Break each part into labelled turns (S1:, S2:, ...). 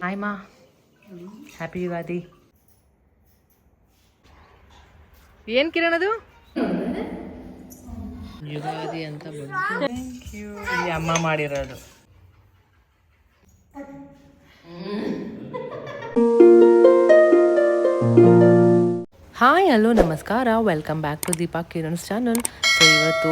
S1: Hi ಮಾ, happy Ugadi. ಏನ್ ಕಿರಣ್ ಅದು? ಯುಗಾದಿ ಅಂತ ಈ ಅಮ್ಮ ಮಾಡಿರೋದು. ಹಾಯ್, ಹಲೋ, ನಮಸ್ಕಾರ. Welcome back to Deepa Kiran's channel. So ಇವತ್ತು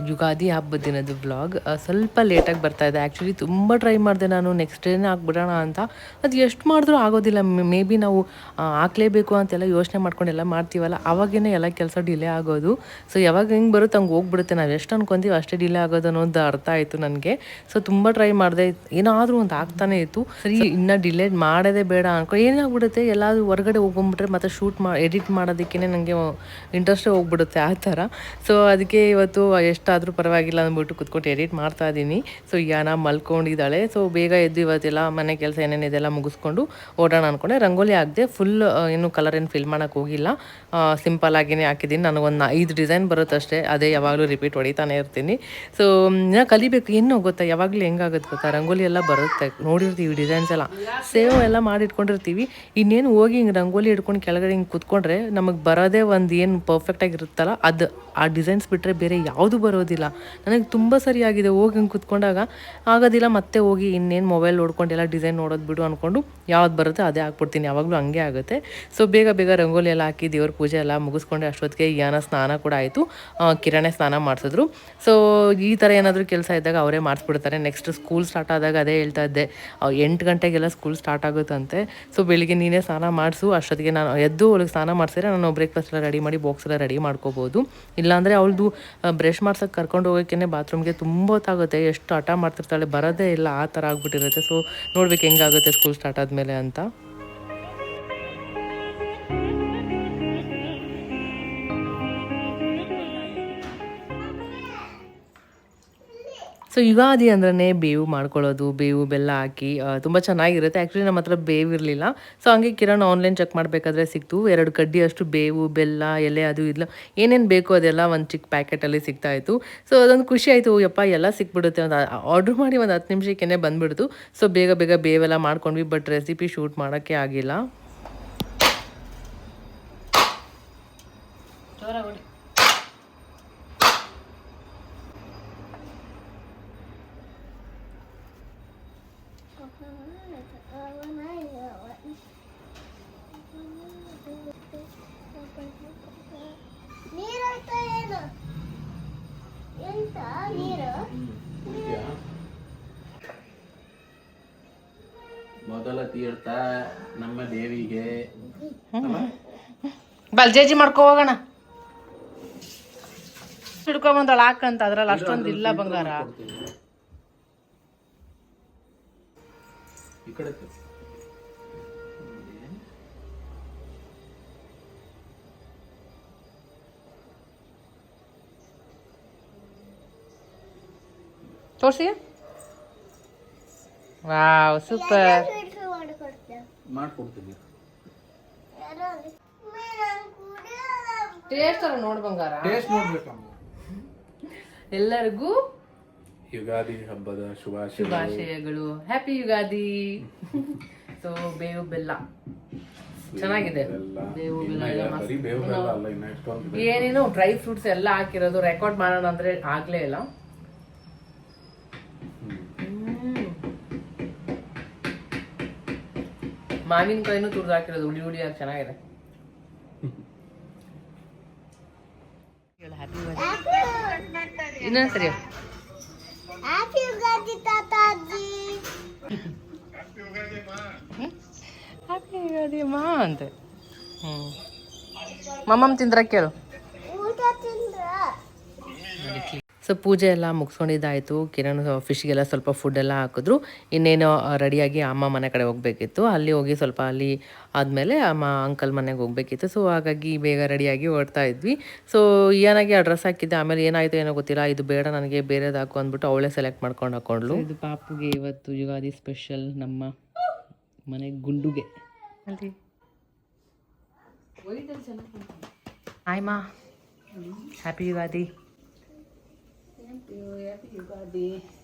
S1: ಯುಗಾದಿ ಹಬ್ಬದ ದಿನದ ವ್ಲಾಗ್ ಸ್ವಲ್ಪ ಲೇಟಾಗಿ ಬರ್ತಾ ಇದೆ. ಆ್ಯಕ್ಚುಲಿ ತುಂಬ ಟ್ರೈ ಮಾಡಿದೆ ನಾನು ನೆಕ್ಸ್ಟ್ ಡೇನೇ ಹಾಕ್ಬಿಡೋಣ ಅಂತ. ಅದು ಎಷ್ಟು ಮಾಡಿದ್ರೂ ಆಗೋದಿಲ್ಲ. ಮೇ ಬಿ ನಾವು ಹಾಕ್ಲೇಬೇಕು ಅಂತೆಲ್ಲ ಯೋಚನೆ ಮಾಡ್ಕೊಂಡೆಲ್ಲ ಮಾಡ್ತೀವಲ್ಲ, ಅವಾಗೇ ಎಲ್ಲ ಕೆಲಸ ಡಿಲೇ ಆಗೋದು. ಸೊ ಯಾವಾಗ ಹೆಂಗೆ ಬರುತ್ತೆ ಹಂಗೆ ಹೋಗ್ಬಿಡುತ್ತೆ. ನಾವು ಎಷ್ಟು ಅನ್ಕೊಂತೀವಿ ಅಷ್ಟೇ ಡಿಲೇ ಆಗೋದು ಅನ್ನೋದು ಅರ್ಥ ಆಯಿತು ನನಗೆ. ಸೊ ತುಂಬ ಟ್ರೈ ಮಾಡಿದೆ, ಏನಾದರೂ ಒಂದು ಆಗ್ತಾನೆ ಇತ್ತು. ಸರಿ, ಇನ್ನೂ ಡಿಲೇ ಮಾಡೋದೇ ಬೇಡ ಅನ್ಕೊ. ಏನಾಗ್ಬಿಡುತ್ತೆ, ಎಲ್ಲಾದರೂ ಹೊರಗಡೆ ಹೋಗ್ಕೊಂಬಿಟ್ರೆ ಮತ್ತೆ ಎಡಿಟ್ ಮಾಡೋದಕ್ಕೇ ನನಗೆ ಇಂಟ್ರೆಸ್ಟೇ ಹೋಗ್ಬಿಡುತ್ತೆ ಆ ಥರ. ಸೊ ಅದಕ್ಕೆ ಇವತ್ತು ಎಷ್ಟಾದರೂ ಪರವಾಗಿಲ್ಲ ಅಂದ್ಬಿಟ್ಟು ಕುತ್ಕೊಂಡು ಎಡಿಟ್ ಮಾಡ್ತಾ ಇದ್ದೀನಿ. ಸೊ ಯಾನ ಮಲ್ಕೊಂಡಿದ್ದಾಳೆ. ಸೊ ಬೇಗ ಎದ್ದು ಇವತ್ತೆಲ್ಲ ಮನೆ ಕೆಲಸ ಏನೇನಿದೆಲ್ಲ ಮುಗಿಸ್ಕೊಂಡು ಓಡೋಣ ಅಂದ್ಕೊಂಡೆ. ರಂಗೋಲಿ ಹಾಕಿದೆ. ಫುಲ್ ಏನು ಕಲರ್ ಏನು ಫಿಲ್ ಮಾಡೋಕ್ಕೆ ಹೋಗಿಲ್ಲ, ಸಿಂಪಲ್ ಆಗಿಯೇ ಹಾಕಿದ್ದೀನಿ. ನನಗೊಂದು 5 ಡಿಸೈನ್ ಬರುತ್ತಷ್ಟೇ, ಅದೇ ಯಾವಾಗಲೂ ರಿಪೀಟ್ ಹೊಡಿತಾನೆ ಇರ್ತೀನಿ. ಸೊ ನಾನು ಕಲಿಬೇಕು. ಇನ್ನೂ ಗೊತ್ತಾ, ಯಾವಾಗಲೂ ಹೆಂಗಾಗುತ್ತೆ ಗೊತ್ತಾ, ರಂಗೋಲಿ ಎಲ್ಲ ಬರುತ್ತೆ, ನೋಡಿರ್ತೀವಿ ಡಿಸೈನ್ಸ್ ಎಲ್ಲ ಸೇವ್ ಎಲ್ಲ ಮಾಡಿಟ್ಕೊಂಡಿರ್ತೀವಿ. ಇನ್ನೇನು ಹೋಗಿ ಹಿಂಗೆ ರಂಗೋಲಿ ಹಿಡ್ಕೊಂಡು ಕೆಳಗಡೆ ಹಿಂಗೆ ಕುತ್ಕೊಂಡ್ರೆ ನಮಗೆ ಬರೋದೇ ಒಂದು ಏನು ಪರ್ಫೆಕ್ಟಾಗಿರುತ್ತಲ್ಲ, ಅದು ಆ ಡಿಸೈನ್ಸ್ ಬಿಟ್ಟರೆ ಬೇರೆ ಯಾವುದು ಬರೋದಿಲ್ಲ. ನನಗೆ ತುಂಬ ಸರಿಯಾಗಿದೆ. ಹೋಗಿ ಹಿಂಗೆ ಕುತ್ಕೊಂಡಾಗ ಆಗೋದಿಲ್ಲ. ಮತ್ತೆ ಹೋಗಿ ಇನ್ನೇನು ಮೊಬೈಲ್ ನೋಡ್ಕೊಂಡೆಲ್ಲ ಡಿಸೈನ್ ನೋಡೋದು ಬಿಡು ಅಂದ್ಕೊಂಡು ಯಾವ್ದು ಬರುತ್ತೆ ಅದೇ ಹಾಕ್ಬಿಡ್ತೀನಿ. ಯಾವಾಗಲೂ ಹಂಗೆ ಆಗುತ್ತೆ. ಸೊ ಬೇಗ ಬೇಗ ರಂಗೋಲಿ ಎಲ್ಲ ಹಾಕಿ ದೇವ್ರ ಪೂಜೆ ಎಲ್ಲ ಮುಗಿಸ್ಕೊಂಡೆ. ಅಷ್ಟೊತ್ತಿಗೆ ಯಾನ ಸ್ನಾನ ಕೂಡ ಆಯಿತು. ಕಿರಣೆ ಸ್ನಾನ ಮಾಡಿಸಿದ್ರು. ಸೊ ಈ ಥರ ಏನಾದರೂ ಕೆಲಸ ಇದ್ದಾಗ ಅವರೇ ಮಾಡಿಸ್ಬಿಡ್ತಾರೆ. ನೆಕ್ಸ್ಟ್ ಸ್ಕೂಲ್ ಸ್ಟಾರ್ಟ್ ಆದಾಗ ಅದೇ ಹೇಳ್ತಾ ಇದ್ದೆ, 8 ಗಂಟೆಗೆಲ್ಲ ಸ್ಕೂಲ್ ಸ್ಟಾರ್ಟ್ ಆಗುತ್ತಂತೆ. ಸೊ ಬೆಳಿಗ್ಗೆ ನೀನೇ ಸ್ನಾನ ಮಾಡಿಸು. ಅಷ್ಟೊತ್ತಿಗೆ ನಾನು ಎದ್ದು ಅವಳಿಗೆ ಸ್ನಾನ ಮಾಡಿಸಿದ್ರೆ ನಾನು ಬ್ರೇಕ್ಫಾಸ್ಟ್ ಎಲ್ಲ ರೆಡಿ ಮಾಡಿ ಬಾಕ್ಸ್ ಎಲ್ಲ ರೆಡಿ ಮಾಡ್ಕೋಬೋದು. ಇಲ್ಲಾಂದರೆ ಅವಳದು ಬ್ರಷ್ ಮಾಡ್ಸೋಕ್ಕೆ ಕರ್ಕೊಂಡು ಹೋಗೋಕ್ಕೇ ಬಾತ್ರೂಮ್ಗೆ ತುಂಬ ಹೊತ್ತಾಗುತ್ತೆ. ಎಷ್ಟು ಹಠ ಮಾಡ್ತಿರ್ತಾಳೆ, ಬರೋದೇ ಇಲ್ಲ, ಆ ಥರ ಆಗ್ಬಿಟ್ಟಿರುತ್ತೆ. ಸೊ ನೋಡ್ಬೇಕು ಹೆಂಗಾಗುತ್ತೆ ಸ್ಕೂಲ್ ಸ್ಟಾರ್ಟ್ ಆದಮೇಲೆ ಅಂತ. ಸೊ ಯುಗಾದಿ ಅಂದ್ರೆ ಬೇವು ಮಾಡ್ಕೊಳ್ಳೋದು, ಬೇವು ಬೆಲ್ಲ ಹಾಕಿ ತುಂಬ ಚೆನ್ನಾಗಿರುತ್ತೆ. ಆ್ಯಕ್ಚುಲಿ ನಮ್ಮ ಹತ್ರ ಬೇವು ಇರಲಿಲ್ಲ. ಸೊ ಹಂಗೆ ಕಿರಣ್ ಆನ್ಲೈನ್ ಚೆಕ್ ಮಾಡಬೇಕಾದ್ರೆ ಸಿಕ್ತು. 2 ಕಡ್ಡಿ ಅಷ್ಟು ಬೇವು, ಬೆಲ್ಲ, ಎಲೆ, ಅದು ಇಲ್ಲ ಏನೇನು ಬೇಕು ಅದೆಲ್ಲ ಒಂದು ಚಿಕ್ಕ ಪ್ಯಾಕೆಟಲ್ಲಿ ಸಿಗ್ತಾಯಿತ್ತು. ಸೊ ಅದೊಂದು ಖುಷಿ ಆಯಿತು. ಯಪ್ಪ ಎಲ್ಲ ಸಿಕ್ಬಿಡುತ್ತೆ. ಒಂದು ಆರ್ಡ್ರ್ ಮಾಡಿ ಒಂದು 10 ನಿಮಿಷಕ್ಕೇ ಬಂದುಬಿಡ್ತು. ಸೊ ಬೇಗ ಬೇಗ ಬೇವೆಲ್ಲ ಮಾಡ್ಕೊಂಡ್ವಿ. ಬಟ್ ರೆಸಿಪಿ ಶೂಟ್ ಮಾಡೋಕ್ಕೆ ಆಗಿಲ್ಲ.
S2: ಮೊದಲ ತೀರ್ಥ ನಮ್ಮ ದೇವಿಗೆ.
S1: ಬಲ್ಜೇಜಿ ಮಾಡ್ಕೊ ಹೋಗೋಣ. ಹಿಡ್ಕೊಂಬಂದಳ ಹಾಕಂತ, ಅದ್ರಲ್ಲಿ ಅಷ್ಟೊಂದು ಇಲ್ಲ ಬಂಗಾರ.
S2: ಈ ಕಡೆ
S1: ತೋರ್ಸಿ. Wow, super.
S2: ಮಾಡ್ಕೊಡ್ತೀನಿ.
S1: ಟೇಸ್ಟ್ ಅಲ್ಲ ನೋಡ್ ಬಂಗಾರ.
S2: ಟೇಸ್ಟ್ ನೋಡ್ಬೇಕಮ್ಮ.
S1: ಎಲ್ಲರಿಗೂ
S2: ಯುಗಾದಿ ಹಬ್ಬದ
S1: ಶುಭಾಶಯಗಳು. ಹ್ಯಾಪಿ ಯುಗಾದಿ. ಸೊ ಬೇವು ಬೆಲ್ಲ ಚೆನ್ನಾಗಿದೆ. ಬೇವು ಬೆಲ್ಲ ಏನೇನು ಡ್ರೈ ಫ್ರೂಟ್ಸ್ ಎಲ್ಲ ಹಾಕಿರೋದು. ರೆಕಾರ್ಡ್ ಮಾಡೋಣ ಅಂದ್ರೆ ಆಗ್ಲೇ ಇಲ್ಲ. ಮಾವಿನಕಾಯಿನೂ ತುರ್ದು ಹಾಕಿರೋದು, ಹುಳಿ ಹುಳಿಯಾಗಿ ಚೆನ್ನಾಗಿದೆ. ಇನ್ನೊಂದು ಸರಿ ಹ್ಯಾಪಿ ಯುಗಾದಿ ಮಾ ಅಂತ. ಮಮ್ಮಮ್ಮ ತಿಂದ್ರ ಕೇಳು. ಸೊ ಪೂಜೆ ಎಲ್ಲ ಮುಗಿಸ್ಕೊಂಡಿದ್ದಾಯಿತು. ಕಿರಣ್ ಫಿಶ್ಗೆಲ್ಲ ಸ್ವಲ್ಪ ಫುಡ್ಡೆಲ್ಲ ಹಾಕಿದ್ರು. ಇನ್ನೇನು ರೆಡಿಯಾಗಿ ಅಮ್ಮ ಮನೆ ಕಡೆ ಹೋಗಬೇಕಿತ್ತು. ಅಲ್ಲಿ ಹೋಗಿ ಸ್ವಲ್ಪ ಅಲ್ಲಿ ಆದಮೇಲೆ ಅಮ್ಮ ಅಂಕಲ್ ಮನೆಗೆ ಹೋಗಬೇಕಿತ್ತು. ಸೊ ಹಾಗಾಗಿ ಬೇಗ ರೆಡಿಯಾಗಿ ಹೊರಡ್ತಾ ಇದ್ವಿ. ಸೊ ಏನಾಗಿ ಆ ಡ್ರೆಸ್ ಹಾಕಿದ್ದೆ. ಆಮೇಲೆ ಏನಾಯಿತು ಏನೋ ಗೊತ್ತಿಲ್ಲ, ಇದು ಬೇಡ ನನಗೆ ಬೇರೆದು ಹಾಕು ಅಂದ್ಬಿಟ್ಟು ಅವಳೇ ಸೆಲೆಕ್ಟ್ ಮಾಡ್ಕೊಂಡು ಹಾಕೊಂಡ್ಲು. ಇದು ಪಾಪುಗೆ ಇವತ್ತು ಯುಗಾದಿ ಸ್ಪೆಷಲ್ ನಮ್ಮ ಮನೆ ಗುಂಡುಗೆ. ಅಲ್ಲಿ ಹಾಯ್ ಮಾ, ಹ್ಯಾಪಿ ಯುಗಾದಿ.
S3: ಯುಗಾದಿ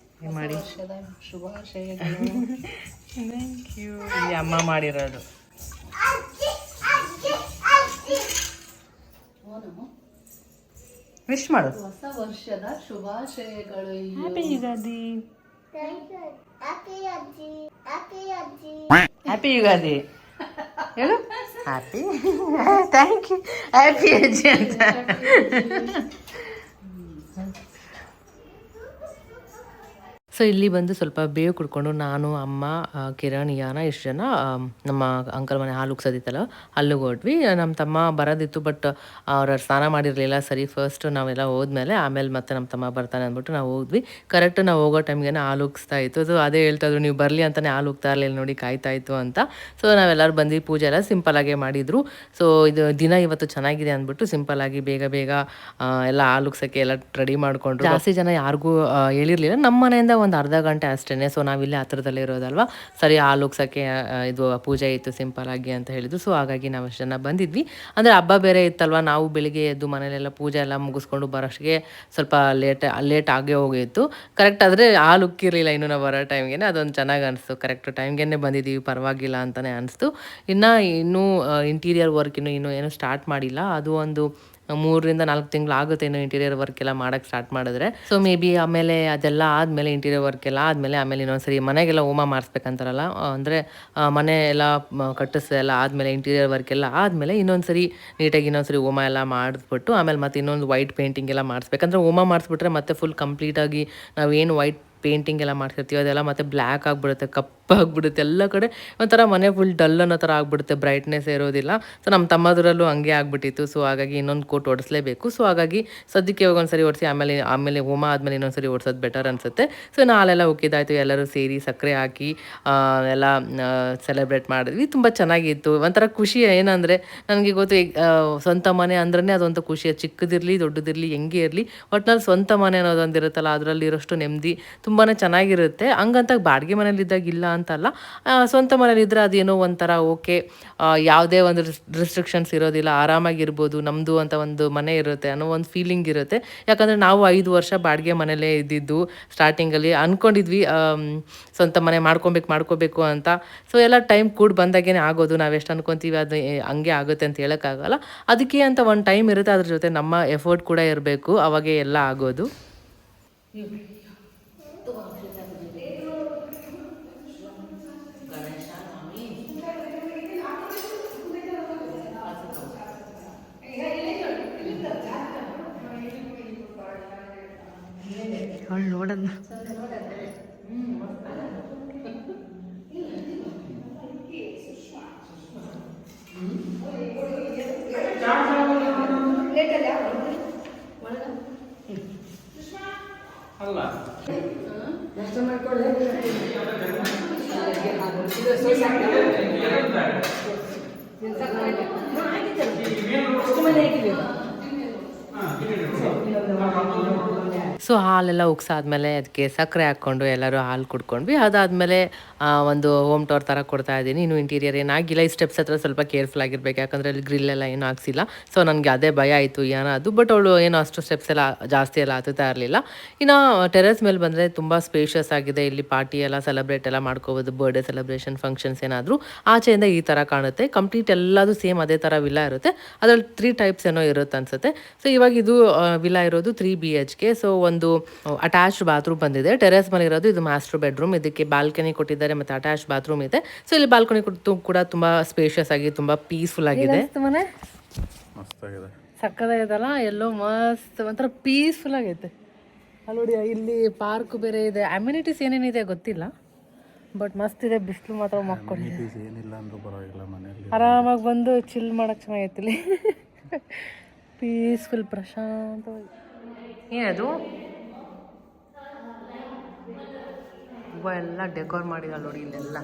S1: ಮಾಡಿ
S3: ವರ್ಷದ ಶುಭಾಶಯಗಳು.
S1: Thank you. ಈ ಅಮ್ಮ ಮಾಡಿರೋದು. ವಿಶ್ ಮಾಡು.
S3: ಹೊಸ ವರ್ಷದ ಶುಭಾಶಯಗಳು.
S1: ಹ್ಯಾಪಿ ಯುಗಾದಿ. ಹ್ಯಾಪಿ ಯುಗಾದಿ ಹೇಳು. Happy thank you. ಹ್ಯಾಪಿ ಅಜ್ಜಿ ಅಂತ. ಸೊ ಇಲ್ಲಿ ಬಂದು ಸ್ವಲ್ಪ ಬೇವು ಕುಡ್ಕೊಂಡು ನಾನು, ಅಮ್ಮ, ಕಿರಣ್, ಯಾನ ಇಷ್ಟು ಜನ ನಮ್ಮ ಅಂಕಲ್ ಮನೆ ಹಾಲು ಉಗ್ಸೋದಿತ್ತಲ್ಲ ಅಲ್ಲಿಗೆ ಹೊರಟ್ವಿ. ನಮ್ಮ ತಮ್ಮ ಬರೋದಿತ್ತು, ಬಟ್ ಅವ್ರು ಸ್ನಾನ ಮಾಡಿರಲಿಲ್ಲ. ಸರಿ ಫಸ್ಟ್ ನಾವೆಲ್ಲ ಹೋದ್ಮೇಲೆ ಆಮೇಲೆ ಮತ್ತೆ ನಮ್ಮ ತಮ್ಮ ಬರ್ತಾನೆ ಅಂದ್ಬಿಟ್ಟು ನಾವು ಹೋದ್ವಿ. ಕರೆಕ್ಟ್ ನಾವು ಹೋಗೋ ಟೈಮ್ಗೆ ಹಾಲು ಉಗ್ಸ್ತಾ ಇತ್ತು. ಸೊ ಅದೇ ಹೇಳ್ತಾ ಇದ್ರು, ನೀವು ಬರಲಿ ಅಂತಲೇ ಹಾಲು ಉಗ್ತಾ ಇರಲಿಲ್ಲ ನೋಡಿ, ಕಾಯ್ತಾ ಇತ್ತು ಅಂತ. ಸೊ ನಾವೆಲ್ಲರೂ ಬಂದು ಪೂಜೆ ಎಲ್ಲ ಸಿಂಪಲ್ಲಾಗೆ ಮಾಡಿದರು. ಸೊ ಇದು ದಿನ ಇವತ್ತು ಚೆನ್ನಾಗಿದೆ ಅಂದ್ಬಿಟ್ಟು ಸಿಂಪಲ್ಲಾಗಿ ಬೇಗ ಬೇಗ ಎಲ್ಲ ಹಾಲು ಉಗ್ಸೋಕ್ಕೆ ಎಲ್ಲ ರೆಡಿ ಮಾಡಿಕೊಂಡ್ರು. ಜಾಸ್ತಿ ಜನ ಯಾರಿಗೂ ಹೇಳಿರಲಿಲ್ಲ. ನಮ್ಮ ಮನೆಯಿಂದ ಒಂದು ಅರ್ಧ ಗಂಟೆ ಅಷ್ಟೇ. ಸೊ ನಾವಿಲ್ಲೇ ಹತ್ರದಲ್ಲೇ ಇರೋದಲ್ವಾ, ಸರಿ ಹಾಲು ಉಗ್ಸೋಕ್ಕೆ ಇದು ಪೂಜೆ ಇತ್ತು ಸಿಂಪಲ್ಲಾಗಿ ಅಂತ ಹೇಳಿದ್ರು. ಸೊ ಹಾಗಾಗಿ ನಾವು ಅಷ್ಟು ಜನ ಬಂದಿದ್ವಿ. ಅಂದರೆ ಹಬ್ಬ ಬೇರೆ ಇತ್ತಲ್ವ, ನಾವು ಬೆಳಿಗ್ಗೆ ಎದ್ದು ಮನೇಲೆಲ್ಲ ಪೂಜೆ ಎಲ್ಲ ಮುಗಿಸ್ಕೊಂಡು ಬರೋಷ್ಟಿಗೆ ಸ್ವಲ್ಪ ಲೇಟ್ ಆಗೇ ಹೋಗಿತ್ತು. ಕರೆಕ್ಟ್ ಆದರೆ ಹಾಲು ಉಕ್ಕಿರಲಿಲ್ಲ ಇನ್ನು ನಾವು ಬರೋ ಟೈಮ್ಗೆ. ಅದೊಂದು ಚೆನ್ನಾಗಿ ಅನಿಸ್ತು. ಕರೆಕ್ಟ್ ಟೈಮ್ಗೆ ಬಂದಿದ್ದೀವಿ, ಪರವಾಗಿಲ್ಲ ಅಂತಲೇ ಅನಿಸ್ತು. ಇನ್ನೂ ಇಂಟೀರಿಯರ್ ವರ್ಕ್ ಇನ್ನೂ ಏನು ಸ್ಟಾರ್ಟ್ ಮಾಡಿಲ್ಲ. ಅದು ಒಂದು 3 ರಿಂದ 4 ತಿಂಗಳು ಆಗುತ್ತೆ ಇನ್ನು ಇಂಟೀರಿಯರ್ ವರ್ಕ್ ಎಲ್ಲ ಮಾಡೋಕ್ಕೆ ಸ್ಟಾರ್ಟ್ ಮಾಡಿದ್ರೆ. ಸೊ ಮೇ ಬಿ ಆಮೇಲೆ ಅದೆಲ್ಲ ಆದಮೇಲೆ ಇಂಟೀರಿಯರ್ ವರ್ಕ್ ಎಲ್ಲ ಆದಮೇಲೆ ಇನ್ನೊಂದ್ಸರಿ ಮನೆಗೆಲ್ಲ ಹೋಮ ಮಾಡಿಸ್ಬೇಕಂತಾರಲ್ಲ, ಅಂದರೆ ಮನೆ ಎಲ್ಲ ಕಟ್ಟಿಸೋದೆಲ್ಲ ಆದಮೇಲೆ ಇಂಟೀರಿಯರ್ ವರ್ಕ್ ಎಲ್ಲ ಆದಮೇಲೆ ಇನ್ನೊಂದ್ಸರಿ ನೀಟಾಗಿ ಇನ್ನೊಂದ್ಸರಿ ಹೋಮ ಎಲ್ಲ ಮಾಡಿಸ್ಬಿಟ್ಟು ಆಮೇಲೆ ಮತ್ತೆ ಇನ್ನೊಂದು ವೈಟ್ ಪೇಂಟಿಂಗ್ ಎಲ್ಲ ಮಾಡಿಸ್ಬೇಕಂದ್ರೆ ಹೋಮ ಮಾಡಿಸ್ಬಿಟ್ರೆ ಮತ್ತೆ ಫುಲ್ ಕಂಪ್ಲೀಟಾಗಿ ನಾವೇನು ವೈಟ್ ಪೇಂಟಿಂಗ್ ಎಲ್ಲ ಮಾಡ್ತಿರ್ತೀವಿ ಅದೆಲ್ಲ ಮತ್ತೆ ಬ್ಲ್ಯಾಕ್ ಆಗಿಬಿಡುತ್ತೆ, ಕಪ್ಪಾಗಿಬಿಡುತ್ತೆ. ಎಲ್ಲ ಕಡೆ ಒಂಥರ ಮನೆ ಫುಲ್ ಡಲ್ ಅನ್ನೋ ಥರ ಆಗಿಬಿಡುತ್ತೆ, ಬ್ರೈಟ್ನೆಸ್ ಇರೋದಿಲ್ಲ. ಸೊ ನಮ್ಮ ತಮ್ಮದರಲ್ಲೂ ಹಂಗೆ ಆಗಿಬಿಟ್ಟಿತ್ತು. ಸೊ ಹಾಗಾಗಿ ಇನ್ನೊಂದು ಕೋಟ್ ಹೊಡಿಸ್ಲೇಬೇಕು. ಸೊ ಹಾಗಾಗಿ ಸದ್ಯಕ್ಕೆ ಒಂದ್ಸರಿ ಹೊಡಿಸಿ ಆಮೇಲೆ ಹೋಮ ಆದಮೇಲೆ ಇನ್ನೊಂದ್ಸರಿ ಓಡಿಸೋದು ಬೆಟರ್ ಅನಿಸುತ್ತೆ. ಸೊ ನಾಳೆಲ್ಲ ಉಕ್ಕಿದಾಯಿತು, ಎಲ್ಲರೂ ಸೇರಿ ಸಕ್ಕರೆ ಹಾಕಿ ಎಲ್ಲ ಸೆಲೆಬ್ರೇಟ್ ಮಾಡಿದ್ವಿ. ತುಂಬ ಚೆನ್ನಾಗಿತ್ತು. ಒಂಥರ ಖುಷಿ. ಏನಂದರೆ ನನಗೆ ಗೊತ್ತು, ಸ್ವಂತ ಮನೆ ಅಂದ್ರೇ ಅದೊಂದು ಖುಷಿ. ಚಿಕ್ಕದಿರಲಿ ದೊಡ್ಡದಿರಲಿ ಹೆಂಗೆ ಇರಲಿ, ಒಟ್ನಲ್ಲಿ ಸ್ವಂತ ಮನೆ ಅನ್ನೋದೊಂದು ಇರುತ್ತಲ್ಲ, ಅದರಲ್ಲಿರೋಷ್ಟು ನೆಮ್ಮದಿ ತುಂಬಾ ಚೆನ್ನಾಗಿರುತ್ತೆ. ಹಂಗಂತ ಬಾಡಿಗೆ ಮನೇಲಿದ್ದಾಗ ಇಲ್ಲ ಅಂತಲ್ಲ, ಸ್ವಂತ ಮನೇಲಿದ್ದರೆ ಅದೇನೋ ಒಂಥರ ಓಕೆ, ಯಾವುದೇ ಒಂದು ರಿಸ್ಟ್ರಿಕ್ಷನ್ಸ್ ಇರೋದಿಲ್ಲ, ಆರಾಮಾಗಿರ್ಬೋದು, ನಮ್ಮದು ಅಂತ ಒಂದು ಮನೆ ಇರುತ್ತೆ ಅನ್ನೋ ಒಂದು ಫೀಲಿಂಗ್ ಇರುತ್ತೆ. ಯಾಕಂದರೆ ನಾವು 5 ವರ್ಷ ಬಾಡಿಗೆ ಮನೇಲೇ ಇದ್ದಿದ್ದು. ಸ್ಟಾರ್ಟಿಂಗಲ್ಲಿ ಅಂದ್ಕೊಂಡಿದ್ವಿ ಸ್ವಂತ ಮನೆ ಮಾಡ್ಕೋಬೇಕು ಅಂತ. ಸೊ ಎಲ್ಲ ಟೈಮ್ ಕೂಡ ಬಂದಾಗೇ ಆಗೋದು. ನಾವು ಎಷ್ಟು ಅನ್ಕೊತೀವಿ ಅದು ಹಂಗೆ ಆಗುತ್ತೆ ಅಂತ ಹೇಳೋಕ್ಕಾಗಲ್ಲ. ಅದಕ್ಕೆ ಅಂತ ಒಂದು ಟೈಮ್ ಇರುತ್ತೆ, ಅದ್ರ ಜೊತೆ ನಮ್ಮ ಎಫರ್ಟ್ ಕೂಡ ಇರಬೇಕು, ಅವಾಗೇ ಎಲ್ಲ ಆಗೋದು. ನೋಡೋಣ. ಸೊ ಹಾಲೆಲ್ಲ ಉಗ್ಸಾದ್ಮೇಲೆ ಅದಕ್ಕೆ ಸಕ್ಕರೆ ಹಾಕ್ಕೊಂಡು ಎಲ್ಲರೂ ಹಾಲು ಕುಡ್ಕೊಂಡ್ವಿ. ಅದಾದಮೇಲೆ ಒಂದು ಹೋಮ್ ಟೂರ್ ಥರ ಕೊಡ್ತಾ ಇದ್ದೀನಿ. ಇನ್ನು ಇಂಟೀರಿಯರ್ ಏನಾಗಿಲ್ಲ. ಈ ಸ್ಟೆಪ್ಸ್ ಹತ್ರ ಸ್ವಲ್ಪ ಕೇರ್ಫುಲ್ ಆಗಿರ್ಬೇಕು, ಯಾಕಂದರೆ ಅಲ್ಲಿ ಗ್ರಿಲ್ಲೆಲ್ಲ ಏನೂ ಹಾಕ್ಸಿಲ್ಲ. ಸೊ ನನಗೆ ಅದೇ ಭಯ ಆಯಿತು ಅದು. ಬಟ್ ಅವಳು ಏನೋ ಅಷ್ಟು ಸ್ಟೆಪ್ಸ್ ಎಲ್ಲ ಜಾಸ್ತಿ ಎಲ್ಲ ಹತ್ತುತ್ತಾ ಇರಲಿಲ್ಲ. ಇನ್ನು ಟೆರೆಸ್ ಮೇಲೆ ಬಂದರೆ ತುಂಬ ಸ್ಪೇಷಿಯಸ್ ಆಗಿದೆ. ಇಲ್ಲಿ ಪಾರ್ಟಿ ಎಲ್ಲ ಸೆಲೆಬ್ರೇಟ್ ಎಲ್ಲ ಮಾಡ್ಕೋಬೋದು, ಬರ್ಡೇ ಸೆಲೆಬ್ರೇಷನ್ ಫಂಕ್ಷನ್ಸ್ ಏನಾದರೂ. ಆಚೆಯಿಂದ ಈ ಥರ ಕಾಣುತ್ತೆ. ಕಂಪ್ಲೀಟ್ ಎಲ್ಲದು ಸೇಮ್ ಅದೇ ಥರ ವಿಲ್ಲಾ ಇರುತ್ತೆ. ಅದರಲ್ಲಿ 3 ಟೈಪ್ಸ್ ಏನೋ ಇರುತ್ತೆ ಅನ್ಸುತ್ತೆ. ಸೊ ಇವಾಗ ಇದು ವಿಲ್ಲಾ ಇರೋದು 3 BHK. ಸೊ ಒಂದು ಅಟ್ಯಾಚ್ಡ್ ಬಾತ್ರೂಮ್ ಬಂದಿದೆ. ಟೆರೆಸ್ ಮೇಲೆ ಇರೋದು ಇದು ಮಾಸ್ಟರ್ ಬೆಡ್ರೂಮ್. ಇದಕ್ಕೆ ಬಾಲ್ಕನಿ ಕೊಟ್ಟಿದ್ದಾರೆ ಮತ್ತು ಅಟ್ಯಾಚ್ ಬಾತ್ರೂಮ್ ಇದೆ. ಸೊ ಇಲ್ಲಿ ಬಾಲ್ಕನಿ ಕೂಡ ತುಂಬ ಸ್ಪೇಷಿಯಸ್ ಆಗಿ ತುಂಬ ಪೀಸ್ಫುಲ್ ಆಗಿದೆ. ಮನೆ ಸಕ್ಕದಾಗಿದೆಲ್ಲ, ಎಲ್ಲೋ ಮಸ್ತ್ ಒಂಥರ ಪೀಸ್ಫುಲ್ ಆಗೈತೆ. ಅಲ್ಲಿ ನೋಡಿ, ಇಲ್ಲಿ ಪಾರ್ಕ್ ಬೇರೆ ಇದೆ. ಅಮ್ಯುನಿಟೀಸ್ ಏನೇನಿದೆ ಗೊತ್ತಿಲ್ಲ, ಬಟ್ ಮಸ್ತ್ ಇದೆ. ಬಿಸಿಲು ಮಾತ್ರ ಮಕ್ಕೊಂಡಿದೆ. ಆರಾಮಾಗಿ ಬಂದು ಚಿಲ್ ಮಾಡಕ್ಕೆ ಚೆನ್ನಾಗೈತಿ ಇಲ್ಲಿ. ಪೀಸ್ಫುಲ್, ಪ್ರಶಾಂತವಾಗಿ. ಏನದು ಎಲ್ಲ ಡೆಕೋರ್ ಮಾಡಿದ ನೋಡಿ ಇಲ್ಲೆಲ್ಲ.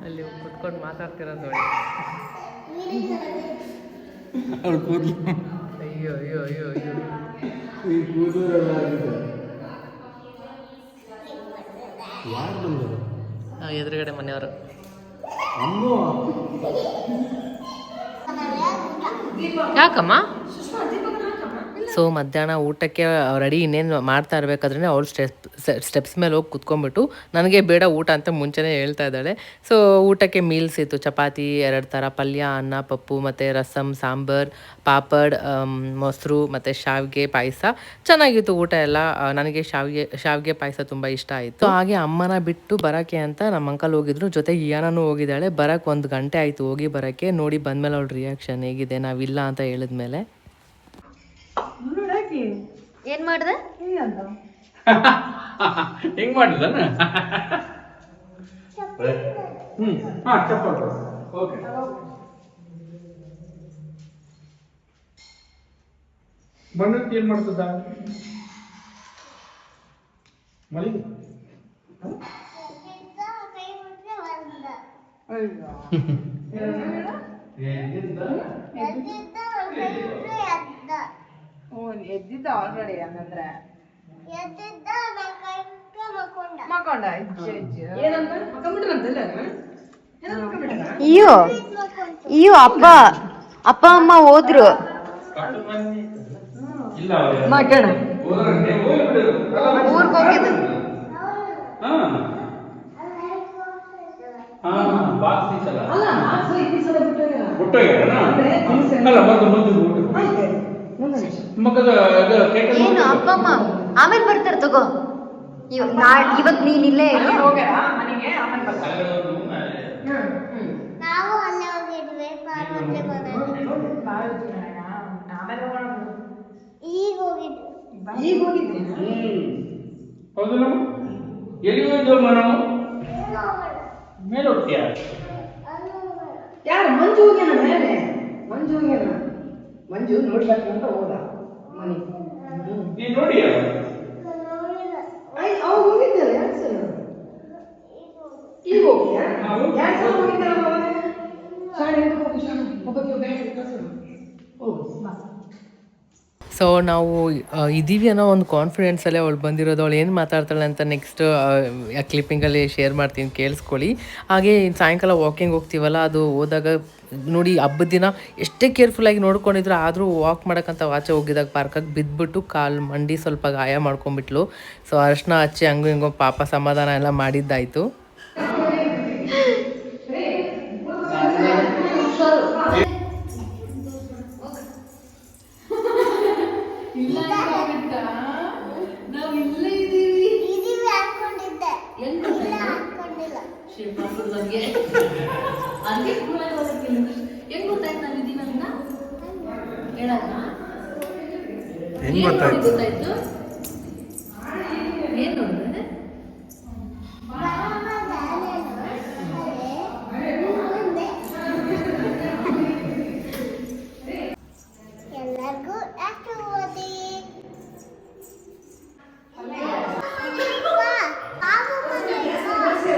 S1: ಅಲ್ಲಿ ಕುತ್ಕೊಂಡು ಮಾತಾಡ್ತಿರೋದು ನೋಡಿ. ಅಯ್ಯೋ ಅಯ್ಯೋ ಅಯ್ಯೋ ಅಯ್ಯೋ. ಎದುರುಗಡೆ ಮನೆಯವರು. ಯಾಕಮ್ಮ? ಸೊ ಮಧ್ಯಾಹ್ನ ಊಟಕ್ಕೆ ರೆಡಿ ಇನ್ನೇನು ಮಾಡ್ತಾ ಇರಬೇಕಾದ್ರೆ ಅವಳು ಸ್ಟೆಪ್ಸ್ ಮೇಲೆ ಹೋಗಿ ಕುತ್ಕೊಂಡ್ಬಿಟ್ಟು ನನಗೆ ಬೇಡ ಊಟ ಅಂತ ಮುಂಚೆನೇ ಹೇಳ್ತಾ ಇದ್ದಾಳೆ. ಸೊ ಊಟಕ್ಕೆ ಮೀಲ್ಸ್ ಇತ್ತು, ಚಪಾತಿ 2 ಥರ ಪಲ್ಯ, ಅನ್ನ, ಪಪ್ಪು ಮತ್ತು ರಸಮ್, ಸಾಂಬಾರ್, ಪಾಪಡ್, ಮೊಸರು ಮತ್ತು ಶಾವಿಗೆ ಪಾಯಸ. ಚೆನ್ನಾಗಿತ್ತು ಊಟ ಎಲ್ಲ. ನನಗೆ ಶಾವಿಗೆ ಪಾಯಸ ತುಂಬ ಇಷ್ಟ ಆಯಿತು. ಸೊ ಹಾಗೆ ಅಮ್ಮನ ಬಿಟ್ಟು ಬರೋಕ್ಕೆ ಅಂತ ನಮ್ಮ ಅಂಕಲ್ ಹೋಗಿದ್ರು, ಜೊತೆಗೆ ಇಯಾನೂ ಹೋಗಿದ್ದಾಳೆ. ಬರೋಕ್ಕೆ 1 ಗಂಟೆ ಆಯಿತು ಹೋಗಿ ಬರೋಕ್ಕೆ. ನೋಡಿ ಬಂದಮೇಲೆ ಅವಳ ರಿಯಾಕ್ಷನ್ ಹೇಗಿದೆ ನಾವಿಲ್ಲ ಅಂತ ಹೇಳಿದ್ಮೇಲೆ.
S4: ಏನ್ ಮಾಡ್ದೆ?
S2: ಹೆಂಗ್ ಮಾಡಿದಾನ? ಓಕೆ. ಬಣ್ಣಕ್ಕೆ ಏನ್ ಮಾಡ್ತದ ಮಳಿ?
S3: ಎದ್ದಿದ್ದ ಆಲ್ರೆಡಿ ಹಂಗಂದ್ರೆ ಮಕೊಂಡ
S4: ಅಯ್ಯೋ ಅಯ್ಯೋ, ಅಪ್ಪ ಅಮ್ಮ ಹೋದ್ರು. ಊರ್ಗ್ ಹೋಗಿದ್ದು. ಏನು ಅಪ್ಪ ಅಮ್ಮ ಆಮೇಲೆ ಬರ್ತಾರೆ ತಗೋ. ಇವತ್ ನೀನ್ ಇಲ್ಲೇ ಇರು.
S5: ನಾವು ಅಲ್ಲೇ ಹೋಗಿದ್ವಿ, ಈಗ ಹೋಗಿದ್ವಿ.
S2: ಹೌದಲ್ಲ? ಎಲ್ಲಿ ಹೋಗಿದ್ವು ನಾವು? ಮೇಲೆ ಹೋಗ್ತೀಯ?
S3: ಯಾರು? ಮಂಜು ಹೋಗ್ಯಾನ ಮೇಲೆ. ಮಂಜು ನೋಡ್ಬೇಕಂತ ಹೋದ ಮನೆ.
S2: ನೀನ್ ನೋಡಿ
S3: ಅವ್ ಹೋಗಿದ್ದಲ್ಲ ಯಾಕೆ ಸರ್? ಈಗ ಹೋಗ್ತೀಯಾ? ಯಾಕೆ ಸರ್ ಹೋಗಿದ್ದಲ್ಲ ಅವಾಗ? ಶಾಲೆ ಹೋಗು,
S1: ಸೊ ನಾವು ಇದ್ದೀವಿ ಅನ್ನೋ ಒಂದು ಕಾನ್ಫಿಡೆನ್ಸಲ್ಲೇ ಅವಳು ಬಂದಿರೋದು. ಅವಳು ಏನು ಮಾತಾಡ್ತಾಳೆ ಅಂತ ನೆಕ್ಸ್ಟ್ ಕ್ಲಿಪ್ಪಿಂಗಲ್ಲಿ ಶೇರ್ ಮಾಡ್ತೀನಿ, ಕೇಳಿಸ್ಕೊಳ್ಳಿ. ಹಾಗೆ ಸಾಯಂಕಾಲ ವಾಕಿಂಗ್ ಹೋಗ್ತೀವಲ್ಲ, ಅದು ಹೋದಾಗ ನೋಡಿ ಹಬ್ಬದ ದಿನ ಎಷ್ಟೇ ಕೇರ್ಫುಲ್ಲಾಗಿ ನೋಡ್ಕೊಂಡಿದ್ರು, ಆದರೂ ವಾಕ್ ಮಾಡೋಕ್ಕಂತ ಆಚೆ ಹೋಗಿದಾಗ ಪಾರ್ಕಾಗಿ ಬಿದ್ದುಬಿಟ್ಟು ಕಾಲು ಮಂಡಿ ಸ್ವಲ್ಪ ಗಾಯ ಮಾಡ್ಕೊಂಡ್ಬಿಟ್ಲು. ಸೊ ಅರ್ಶಿನ ಹಚ್ಚಿ ಹಂಗೂ ಹಿಂಗೋ ಪಾಪ ಸಮಾಧಾನ ಎಲ್ಲ ಮಾಡಿದ್ದಾಯಿತು.
S2: ಹೆಂಗ್ ಗೊತ್ತಾಯ್ತು?
S5: ಎಲ್ಲರಿಗೂ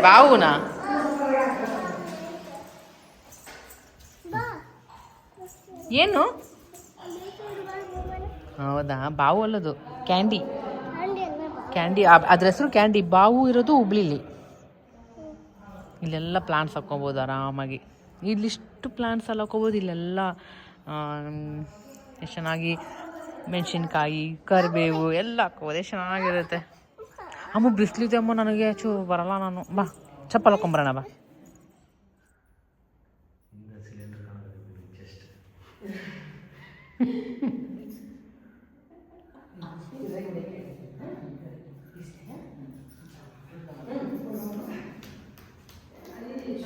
S1: ಬಾವುನಾ? ಏನು? ಹೌದಾ? ಬಾವು ಅಲ್ಲದು, ಕ್ಯಾಂಡಿ. ಅದ್ರ ಹೆಸರು ಕ್ಯಾಂಡಿ. ಬಾವು ಇರೋದು ಹುಬ್ಳಿಲಿ. ಇಲ್ಲೆಲ್ಲ ಪ್ಲಾಂಟ್ಸ್ ಹಾಕ್ಕೊಬೋದು ಆರಾಮಾಗಿ. ಇಲ್ಲಿಷ್ಟು ಪ್ಲಾಂಟ್ಸ್ ಎಲ್ಲ ಹಾಕ್ಕೊಬೋದು. ಇಲ್ಲೆಲ್ಲ ಎಷ್ಟು ಚೆನ್ನಾಗಿ ಮೆಣಸಿನ್ಕಾಯಿ, ಕರಿಬೇವು ಎಲ್ಲ ಹಾಕ್ಬೋದು. ಎಷ್ಟು ಚೆನ್ನಾಗಿರುತ್ತೆ. ಅಮ್ಮ ಬಿಸಿಲಿದೆ ಅಮ್ಮ, ನನಗೆ ಬರಲ್ಲ ನಾನು. ಬಾ ಚಪ್ಪಲ್ ಹಾಕೊಂಬರೋಣ ಬಾ.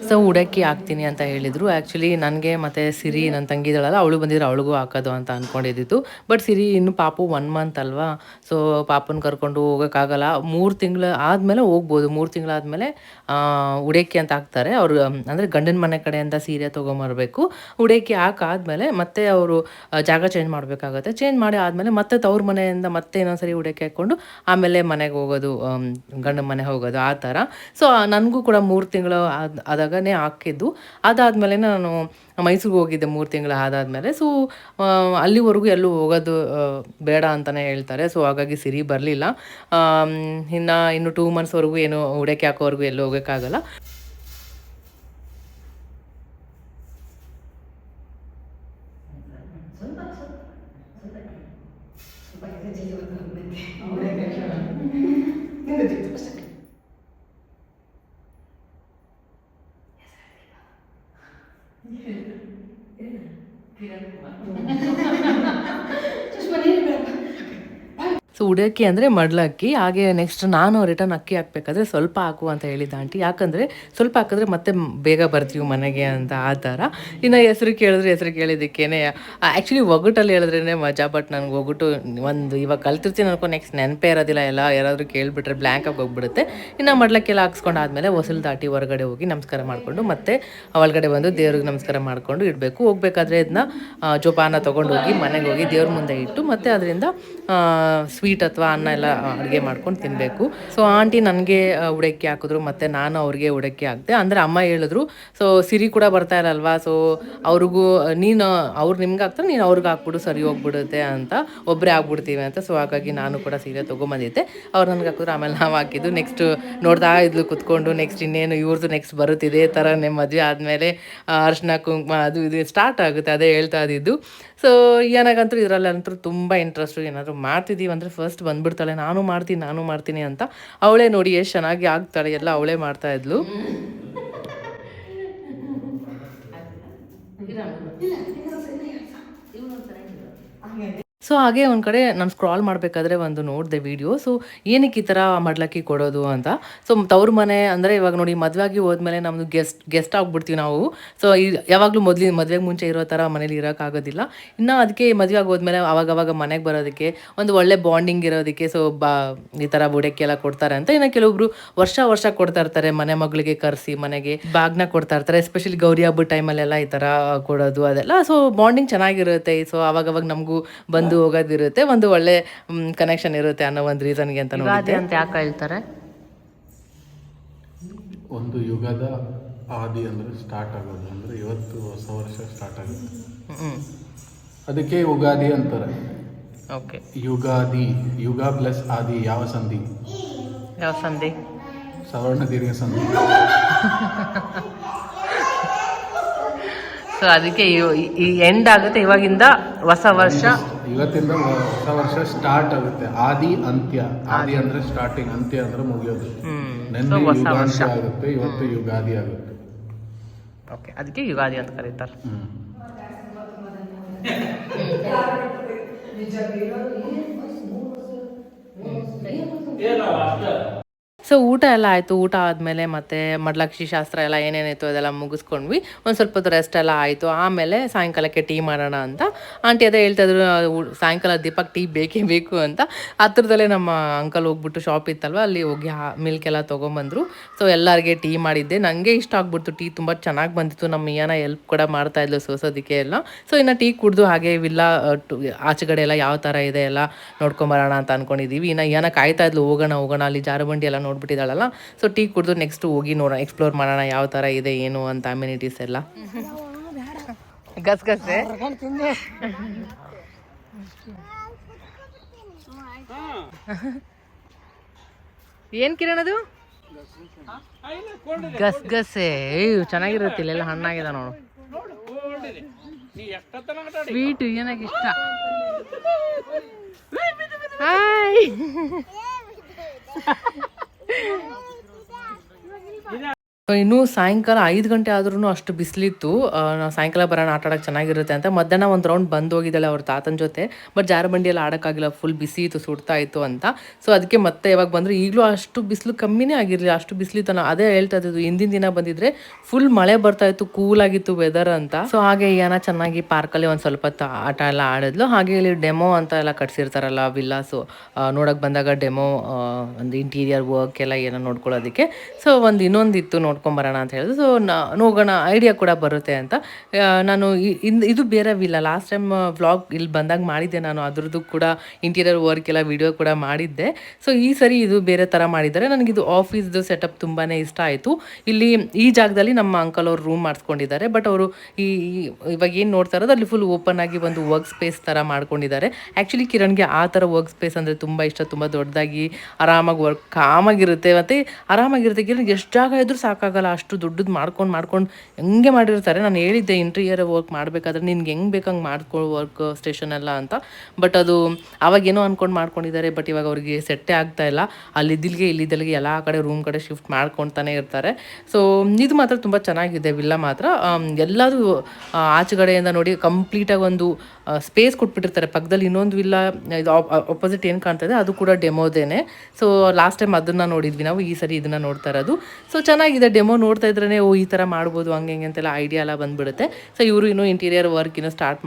S1: ಸೊ ಉಡಕ್ಕಿ ಹಾಕ್ತೀನಿ ಅಂತ ಹೇಳಿದರು. ಆ್ಯಕ್ಚುಲಿ ನನಗೆ ಮತ್ತು ಸಿರಿ ನನ್ನ ತಂಗಿದಳಲ್ಲ, ಅವಳು ಬಂದಿದ್ರು, ಅವಳಿಗೂ ಹಾಕೋದು ಅಂತ ಅಂದ್ಕೊಂಡಿದ್ದಿತ್ತು. ಬಟ್ ಸಿರಿ ಇನ್ನು ಪಾಪು 1 ಮಂತ್ ಅಲ್ವಾ, ಸೊ ಪಾಪನ ಕರ್ಕೊಂಡು ಹೋಗೋಕ್ಕಾಗಲ್ಲ. 3 ತಿಂಗಳು ಆದಮೇಲೆ ಹೋಗ್ಬೋದು. 3 ತಿಂಗಳಾದಮೇಲೆ ಉಡಕ್ಕಿ ಅಂತ ಹಾಕ್ತಾರೆ ಅವರು. ಅಂದರೆ ಗಂಡನ ಮನೆ ಕಡೆಯಿಂದ ಸೀರೆ ತೊಗೊಂಬರ್ಬೇಕು. ಉಡಕ್ಕಿ ಹಾಕಾದ್ಮೇಲೆ ಮತ್ತೆ ಅವರು ಜಾಗ ಚೇಂಜ್ ಮಾಡಬೇಕಾಗತ್ತೆ. ಚೇಂಜ್ ಮಾಡಿ ಆದಮೇಲೆ ಮತ್ತೆ ತವ್ರ ಮನೆಯಿಂದ ಮತ್ತೆ ಇನ್ನೊಂದ್ಸರಿ ಉಡಕ್ಕಿ ಹಾಕ್ಕೊಂಡು ಆಮೇಲೆ ಮನೆಗೆ ಹೋಗೋದು, ಗಂಡನ ಮನೆ ಹೋಗೋದು, ಆ ಥರ. ಸೊ ನನಗೂ ಕೂಡ 3 ತಿಂಗಳು ಆದಾಗನೇ ಹಾಕಿದ್ದು. ಅದಾದಮೇಲೆ ನಾನು ಮೈಸೂರಿಗೆ ಹೋಗಿದ್ದೆ 3 ತಿಂಗಳು ಆದಾದಮೇಲೆ. ಸೊ ಅಲ್ಲಿವರೆಗೂ ಎಲ್ಲೂ ಹೋಗೋದು ಬೇಡ ಅಂತಲೇ ಹೇಳ್ತಾರೆ. ಸೊ ಹಾಗಾಗಿ ಸಿರಿ ಬರಲಿಲ್ಲ. ಇನ್ನು 2 ಮಂತ್ಸ್ವರೆಗೂ ಏನು ಉಡಕ್ಕಿ ಹಾಕೋವರೆಗೂ ಎಲ್ಲೂ ಹೋಗೋಕ್ಕಾಗಲ್ಲ.
S3: ಅಜ್ಜಿಗೆ ಬಂದಂತೆ ನಿಂದಿತ್ತು ಅಷ್ಟೇ. ಸುಷ್ಮಾ ನೀನು ಬೇಡ.
S1: ಸೊ ಉಡಕ್ಕಿ ಅಂದರೆ ಮಡ್ಲಕ್ಕಿ. ಹಾಗೆ ನೆಕ್ಸ್ಟ್ ನಾನು ರಿಟರ್ನ್ ಅಕ್ಕಿ ಹಾಕ್ಬೇಕಾದ್ರೆ ಸ್ವಲ್ಪ ಹಾಕು ಅಂತ ಹೇಳಿದ್ದ ಆಂಟಿ. ಯಾಕಂದರೆ ಸ್ವಲ್ಪ ಹಾಕಿದ್ರೆ ಮತ್ತೆ ಬೇಗ ಬರ್ತೀವಿ ಮನೆಗೆ ಅಂತ ಆ ಥರ. ಇನ್ನು ಹೆಸರು ಕೇಳಿದ್ದಕ್ಕೇನೆ ಆ್ಯಕ್ಚುಲಿ ಒಗಟಲ್ಲಿ ಹೇಳಿದ್ರೇ ಮಜಾ. ಬಟ್ ನನಗೆ ಒಗಟು ಒಂದು ಇವಾಗ ಕಲ್ತಿರ್ತೀನಿ ಅನ್ಕೊ ನೆಕ್ಸ್ಟ್ ನೆನಪೇ ಇರೋದಿಲ್ಲ. ಎಲ್ಲ ಯಾರಾದರೂ ಕೇಳಿಬಿಟ್ರೆ ಬ್ಲ್ಯಾಂಕಾಗಿ ಹೋಗ್ಬಿಡುತ್ತೆ. ಇನ್ನು ಮಡ್ಲಕ್ಕೆಲ್ಲ ಹಾಕ್ಸ್ಕೊಂಡಾದ್ಮೇಲೆ ಹೊಸಲು ದಾಟಿ ಹೊರಗಡೆ ಹೋಗಿ ನಮಸ್ಕಾರ ಮಾಡಿಕೊಂಡು ಮತ್ತೆ ಒಳಗಡೆ ಬಂದು ದೇವ್ರಿಗೆ ನಮಸ್ಕಾರ ಮಾಡಿಕೊಂಡು ಇಡಬೇಕು. ಹೋಗ್ಬೇಕಾದ್ರೆ ಇದನ್ನ ಜೋಪಾನ ತೊಗೊಂಡು ಹೋಗಿ ಮನೆಗೆ ಹೋಗಿ ದೇವ್ರ ಮುಂದೆ ಇಟ್ಟು ಮತ್ತೆ ಅದರಿಂದ ಸ್ವೀಟ್ ಅಥವಾ ಅನ್ನ ಎಲ್ಲ ಅಡುಗೆ ಮಾಡ್ಕೊಂಡು ತಿನ್ನಬೇಕು. ಸೊ ಆಂಟಿ ನನಗೆ ಉಡಕ್ಕಿ ಹಾಕಿದ್ರು ಮತ್ತು ನಾನು ಅವ್ರಿಗೆ ಉಡಕ್ಕಿ ಹಾಕಿದೆ. ಅಂದರೆ ಅಮ್ಮ ಹೇಳಿದ್ರು, ಸೊ ಸಿರಿ ಕೂಡ ಬರ್ತಾ ಇರಲ್ವಾ, ಸೊ ಅವ್ರಿಗೂ ನೀನು ಅವ್ರು ನಿಮ್ಗೆ ಹಾಕ್ತಾರೆ, ನೀನು ಅವ್ರಿಗೆ ಹಾಕ್ಬಿಡು ಸರಿ ಹೋಗ್ಬಿಡುತ್ತೆ ಅಂತ, ಒಬ್ಬರೇ ಆಗ್ಬಿಡ್ತೀವಿ ಅಂತ. ಸೊ ಹಾಗಾಗಿ ನಾನು ಕೂಡ ಸೀರೆ ತೊಗೊಂಬಂದಿದ್ದೆ. ಅವ್ರು ನನಗೆ ಹಾಕಿದ್ರು, ಆಮೇಲೆ ನಾವು ಹಾಕಿದ್ದು. ನೆಕ್ಸ್ಟ್ ನೋಡ್ದಾ ಇದ್ಲು ಕುತ್ಕೊಂಡು ನೆಕ್ಸ್ಟ್ ಇನ್ನೇನು ಇವ್ರದ್ದು ನೆಕ್ಸ್ಟ್ ಬರುತ್ತಿದೆ ಥರನೇ ಮದುವೆ ಆದಮೇಲೆ ಅರ್ಶಿನ ಕುಂಕುಮ ಅದು ಇದು ಸ್ಟಾರ್ಟ್ ಆಗುತ್ತೆ. ಅದೇ ಹೇಳ್ತಾ ಇದ್ದಿದ್ದು. ಸೊ ಏನಾಗಂತೂ ಇದರಲ್ಲಂತೂ ತುಂಬ ಇಂಟ್ರೆಸ್ಟು. ಏನಾದರೂ ಮಾಡ್ತಿದ್ದೀವಿ ಅಂದರೆ ಫಸ್ಟ್ ಬಂದುಬಿಡ್ತಾಳೆ, ನಾನು ಮಾಡ್ತೀನಿ ಅಂತ. ಅವಳೇ ನೋಡಿ ಎಷ್ಟು ಚೆನ್ನಾಗಿ ಆಗ್ತಾಳೆ, ಎಲ್ಲ ಅವಳೇ ಮಾಡ್ತಾಯಿದ್ಲು. ಸೊ ಹಾಗೆ ಒಂದು ಕಡೆ ನಾನು ಸ್ಕ್ರಾಲ್ ಮಾಡಬೇಕಾದ್ರೆ ಒಂದು ನೋಡಿದೆ ವೀಡಿಯೋ. ಸೊ ಏನಕ್ಕೆ ಈ ಥರ ಮಡ್ಲಕ್ಕಿ ಕೊಡೋದು ಅಂತ. ಸೊ ತವ್ರ ಮನೆ ಅಂದರೆ ಇವಾಗ ನೋಡಿ ಮದುವೆ ಆಗಿ ಹೋದ್ಮೇಲೆ ನಮ್ಮದು ಗೆಸ್ಟ್ ಆಗ್ಬಿಡ್ತೀವಿ ನಾವು. ಸೊ ಯಾವಾಗಲೂ ಮದುವೆಗೆ ಮುಂಚೆ ಇರೋ ಥರ ಮನೇಲಿ ಇರೋಕ್ಕಾಗೋದಿಲ್ಲ. ಇನ್ನು ಅದಕ್ಕೆ ಮದುವೆ ಆಗಿ ಹೋದ್ಮೇಲೆ ಅವಾಗವಾಗ ಮನೆಗೆ ಬರೋದಕ್ಕೆ ಒಂದು ಒಳ್ಳೆ ಬಾಂಡಿಂಗ್ ಇರೋದಕ್ಕೆ ಸೊ ಈ ಥರ ಬುಡಕ್ಕೆ ಎಲ್ಲ ಕೊಡ್ತಾರೆ ಅಂತ. ಇನ್ನು ಕೆಲವೊಬ್ರು ವರ್ಷ ಕೊಡ್ತಾ ಇರ್ತಾರೆ, ಮನೆ ಮಗಳಿಗೆ ಕರೆಸಿ ಮನೆಗೆ ಬಾಗ್ನ ಕೊಡ್ತಾ ಇರ್ತಾರೆ. ಎಸ್ಪೆಷಲಿ ಗೌರಿ ಹಬ್ಬದ ಟೈಮಲ್ಲೆಲ್ಲ ಈ ಥರ ಕೊಡೋದು ಅದೆಲ್ಲ. ಸೊ ಬಾಂಡಿಂಗ್ ಚೆನ್ನಾಗಿರುತ್ತೆ. ಸೊ ಅವಾಗವಾಗ ನಮಗೂ ಬಂದು ಹೋಗೋದಿರುತ್ತೆ, ಒಂದು ಒಳ್ಳೆ ಕನೆಕ್ಷನ್ ಇರುತ್ತೆ ಅನ್ನೋ ಒಂದು ರೀಸನ್ಗೆ ಅಂತ ನೋಡಿ ಅಂತ ಯಾಕೆ ಹೇಳ್ತಾರೆ.
S6: ಒಂದು ಯುಗದ ಆದಿ ಅಂದರೆ ಸ್ಟಾರ್ಟ್ ಆಗೋದು ಅಂದರೆ ಇವತ್ತು ಹೊಸ ವರ್ಷ ಸ್ಟಾರ್ಟ್ ಆಗುತ್ತೆ, ಅದಕ್ಕೆ ಯುಗಾದಿ ಅಂತಾರೆ.
S1: ಓಕೆ,
S6: ಯುಗಾದಿ, ಯುಗ ಪ್ಲಸ್ ಆದಿ ಯಾವ ಸಂಧಿ?
S1: ಯಾವ ಸಂಧಿ?
S6: ಸವರ್ಣ ದೀರ್ಘ ಸಂಧಿ.
S1: ಸೊ ಅದಕ್ಕೆ ಈ ಎಂಡ್ ಆಗುತ್ತೆ, ಇವಾಗಿಂದ ಹೊಸ ವರ್ಷ,
S6: ಇವತ್ತಿಂದ ಹೊಸ ವರ್ಷ ಸ್ಟಾರ್ಟ್ ಆಗುತ್ತೆ. ಆದಿ ಅಂತ್ಯ, ಆದಿ ಅಂದ್ರೆ ಸ್ಟಾರ್ಟಿಂಗ್, ಅಂತ್ಯ ಅಂದ್ರೆ ಮುಗಿಯೋದು. ನೆನ್ನೆ ಯುಗಾಂತ್ಯ ಆಗುತ್ತೆ, ಇವತ್ತು ಯುಗಾದಿ ಆಗುತ್ತೆ.
S1: ಓಕೆ, ಅದಕ್ಕೆ ಯುಗಾದಿ ಅಂತ ಕರೀತಾರೆ. ಸೊ ಊಟ ಎಲ್ಲ ಆಯಿತು. ಊಟ ಆದಮೇಲೆ ಮತ್ತೆ ಮಡ್ಲಕ್ಷಿ ಶಾಸ್ತ್ರ ಎಲ್ಲ ಏನೇನಿತ್ತು ಅದೆಲ್ಲ ಮುಗಿಸ್ಕೊಂಡ್ವಿ. ಒಂದು ಸ್ವಲ್ಪ ಹೊತ್ತು ರೆಸ್ಟ್ ಎಲ್ಲ ಆಯಿತು. ಆಮೇಲೆ ಸಾಯಂಕಾಲಕ್ಕೆ ಟೀ ಮಾಡೋಣ ಅಂತ ಆಂಟಿ ಅದೇ ಹೇಳ್ತಾಯಿದ್ರು, ಸಾಯಂಕಾಲ ದೀಪಕ್ಕೆ ಟೀ ಬೇಕೇ ಬೇಕು ಅಂತ. ಹತ್ರದಲ್ಲೇ ನಮ್ಮ ಅಂಕಲ್ ಹೋಗ್ಬಿಟ್ಟು ಶಾಪ್ ಇತ್ತಲ್ವ, ಅಲ್ಲಿ ಹೋಗಿ ಮಿಲ್ಕ್ ಎಲ್ಲ ತೊಗೊಂಬಂದರು. ಸೊ ಎಲ್ಲರಿಗೆ ಟೀ ಮಾಡಿದ್ದೆ. ನನಗೆ ಇಷ್ಟ ಆಗ್ಬಿಡ್ತು, ಟೀ ತುಂಬ ಚೆನ್ನಾಗಿ ಬಂದಿತ್ತು. ನಮ್ಮ ಮಿಯಾನ ಹೆಲ್ಪ್ ಕೂಡ ಮಾಡ್ತಾಯಿದ್ಲು ಸೋಸೋದಕ್ಕೆ ಎಲ್ಲ. ಸೊ ಇನ್ನು ಟೀ ಕುಡಿದು ಹಾಗೆ ವಿಲ್ಲ ಆಚೆಗಡೆ ಎಲ್ಲ ಯಾವ ಥರ ಇದೆ ಎಲ್ಲ ನೋಡ್ಕೊಂಬರೋಣ ಅಂತ ಅಂದ್ಕೊಂಡಿದ್ದೀವಿ. ಇನ್ನು ಏನ ಕಾಯ್ತಾ ಇದ್ಲು, ಹೋಗೋಣ ಅಲ್ಲಿ ಜಾರುಬಂಡಿ ಎಲ್ಲ ನೋಡ್ಬಿಟ್ಟಿದ್ದಾಳಲ್ಲ. ಸೊ ಟೀ ಕುಡಿದು ನೆಕ್ಸ್ಟ್ ಹೋಗಿ ಎಕ್ಸ್ಪ್ಲೋರ್ ಮಾಡೋಣ ಯಾವ ಥರ ಇದೆ ಏನು ಅಂತ ಅಮ್ಯುನಿಟೀಸ್ ಎಲ್ಲ. ಗಸ್ಗಸೆ ಏನ್ ಕಿರಣ್ ಅದು? ಗಸ್ಗಸೆ ಚೆನ್ನಾಗಿರುತ್ತೆ, ಇಲ್ಲೆಲ್ಲ ಹಣ್ಣಾಗಿದೆ ನೋಡು. ಸ್ವೀಟ್ ಏನಾಗ ಇಷ್ಟ. ಹಾಯ್ ಇನ್ನೂ ಸಾಯಂಕಾಲ 5 ಗಂಟೆ ಆದ್ರೂ ಅಷ್ಟು ಬಿಸಿಲಿತ್ತು. ನಾವು ಸಾಯಂಕಾಲ ಬರೋಣ ಆಟ ಆಡೋಕ್ಕೆ ಚೆನ್ನಾಗಿರುತ್ತೆ ಅಂತ ಮಧ್ಯಾಹ್ನ ಒಂದು ರೌಂಡ್ ಬಂದು ಹೋಗಿದ್ದಾಳೆ ಅವ್ರ ತಾತನ ಜೊತೆ. ಬಟ್ ಜಾರಬಂಡಿಯಲ್ಲಿ ಆಡೋಕ್ಕಾಗಿಲ್ಲ, ಫುಲ್ ಬಿಸಿ ಇತ್ತು, ಸುಡ್ತಾ ಇತ್ತು ಅಂತ. ಸೊ ಅದಕ್ಕೆ ಮತ್ತೆ ಯಾವಾಗ ಬಂದರೆ ಈಗಲೂ ಅಷ್ಟು ಬಿಸಿಲು ಕಮ್ಮಿನೇ ಆಗಿರಲಿಲ್ಲ, ಅಷ್ಟು ಬಿಸಿಲಿತ್ತು. ನಾವು ಅದೇ ಹೇಳ್ತಾ ಇದ್ದು, ಹಿಂದಿನ ದಿನ ಬಂದಿದ್ರೆ ಫುಲ್ ಮಳೆ ಬರ್ತಾ ಇತ್ತು, ಕೂಲಾಗಿತ್ತು ವೆದರ್ ಅಂತ. ಸೊ ಹಾಗೆ ಏನ ಚೆನ್ನಾಗಿ ಪಾರ್ಕಲ್ಲಿ ಒಂದು ಸ್ವಲ್ಪ ಆಟ ಎಲ್ಲ ಆಡಿದ್ಲು. ಹಾಗೆ ಇಲ್ಲಿ ಡೆಮೋ ಅಂತ ಎಲ್ಲ ಕಟ್ಸಿರ್ತಾರಲ್ಲ ವಿಲ್ಲಾಸು, ನೋಡೋಕೆ ಬಂದಾಗ ಡೆಮೋ ಒಂದು ಇಂಟೀರಿಯರ್ ವರ್ಕ್ ಎಲ್ಲ ಏನೋ ನೋಡ್ಕೊಳ್ಳೋದಕ್ಕೆ. ಸೊ ಇನ್ನೊಂದಿತ್ತು ನೋಡ್ಕೊಂಬರೋಣ ಅಂತ ಹೇಳಿದ್ರು. ಸೊ ಹೋಗೋಣ, ಐಡಿಯಾ ಕೂಡ ಬರುತ್ತೆ ಅಂತ. ನಾನು ಇದು ಬೇರೆ ವಿಲ್ಲ, ಲಾಸ್ಟ್ ಟೈಮ್ ವ್ಲಾಗ್ ಇಲ್ಲಿ ಬಂದಾಗ ಮಾಡಿದ್ದೆ ನಾನು, ಅದ್ರದ್ದು ಕೂಡ ಇಂಟೀರಿಯರ್ ವರ್ಕ್ ಎಲ್ಲ ವಿಡಿಯೋ ಕೂಡ ಮಾಡಿದ್ದೆ. ಸೊ ಈ ಸರಿ ಇದು ಬೇರೆ ಥರ ಮಾಡಿದ್ದಾರೆ. ನನಗಿದು ಆಫೀಸ್ದು ಸೆಟಪ್ ತುಂಬಾ ಇಷ್ಟ ಆಯಿತು. ಇಲ್ಲಿ ಈ ಜಾಗದಲ್ಲಿ ನಮ್ಮ ಅಂಕಲ್ ಅವರು ರೂಮ್ ಮಾಡಿಸ್ಕೊಂಡಿದ್ದಾರೆ. ಬಟ್ ಅವರು ಇವಾಗ ಏನು ನೋಡ್ತಾ ಇರೋದು ಅಲ್ಲಿ ಫುಲ್ ಓಪನ್ ಆಗಿ ಒಂದು ವರ್ಕ್ ಸ್ಪೇಸ್ ಥರ ಮಾಡ್ಕೊಂಡಿದ್ದಾರೆ. ಆ್ಯಕ್ಚುಲಿ ಕಿರಣ್ಗೆ ಆ ಥರ ವರ್ಕ್ ಸ್ಪೇಸ್ ಅಂದರೆ ತುಂಬ ಇಷ್ಟ, ತುಂಬ ದೊಡ್ಡದಾಗಿ ಆರಾಮಾಗಿ ಕಾಮಾಗಿರುತ್ತೆ ಮತ್ತು ಆರಾಮಾಗಿರುತ್ತೆ. ಕಿರಣ್ಗೆ ಎಷ್ಟು ಜಾಗ ಇದ್ರೂ ಸಾಕಾಗ ಮಾಡೋಕ್ಕಾಗಲ್ಲ, ಅಷ್ಟು ದೊಡ್ಡದು ಮಾಡ್ಕೊಂಡು ಹೆಂಗೆ ಮಾಡಿರ್ತಾರೆ. ನಾನು ಹೇಳಿದ್ದೆ ಇಂಟೀರಿಯರ್ ವರ್ಕ್ ಮಾಡಬೇಕಾದ್ರೆ ನಿನ್ಗೆ ಹೆಂಗೆ ಬೇಕಂಗೆ ಮಾಡ್ಕೊ ವರ್ಕ್ ಸ್ಟೇಷನ್ ಎಲ್ಲ ಅಂತ. ಬಟ್ ಅದು ಅವಾಗೇನೋ ಅಂದ್ಕೊಂಡು ಮಾಡ್ಕೊಂಡಿದ್ದಾರೆ. ಬಟ್ ಇವಾಗ ಅವ್ರಿಗೆ ಸೆಟ್ಟೇ ಆಗ್ತಾ ಇಲ್ಲ. ಇಲ್ಲಿದ್ದಲ್ಲಿಗೆ ಎಲ್ಲ ಕಡೆ ರೂಮ್ ಕಡೆ ಶಿಫ್ಟ್ ಮಾಡ್ಕೊತಾನೆ ಇರ್ತಾರೆ. ಸೊ ಇದು ಮಾತ್ರ ತುಂಬ ಚೆನ್ನಾಗಿದೆ ವಿಲ್ಲ ಮಾತ್ರ. ಎಲ್ಲದೂ ಆಚೆಗಡೆಯಿಂದ ನೋಡಿ ಕಂಪ್ಲೀಟಾಗಿ ಒಂದು ಸ್ಪೇಸ್ ಕೊಟ್ಬಿಟ್ಟಿರ್ತಾರೆ. ಪಕ್ಕದಲ್ಲಿ ಇನ್ನೊಂದು ವಿಲ್ಲ ಇದು ಆಪೋಸಿಟ್ ಏನು ಕಾಣ್ತದೆ ಅದು ಕೂಡ ಡೆಮೋದೇನೆ. ಸೊ ಲಾಸ್ಟ್ ಟೈಮ್ ಅದನ್ನು ನೋಡಿದ್ವಿ ನಾವು, ಈ ಸರಿ ಇದನ್ನು ನೋಡ್ತಾ ಇರೋದು. ಸೊ ಚೆನ್ನಾಗಿದೆ, ಡೆಮೋ ನೋಡ್ತಾ ಇದ್ರೇ ಓ ಈ ಥರ ಮಾಡ್ಬೋದು ಹಂಗೆ ಹಿಂಗೆ ಅಂತೆಲ್ಲ ಐಡಿಯಾ ಎಲ್ಲ ಬಂದುಬಿಡುತ್ತೆ. ಸೊ ಇವರು ಇನ್ನೂ ಇಂಟೀರಿಯರ್ ವರ್ಕ್ ಇನ್ನೂ ಸ್ಟಾರ್ಟ್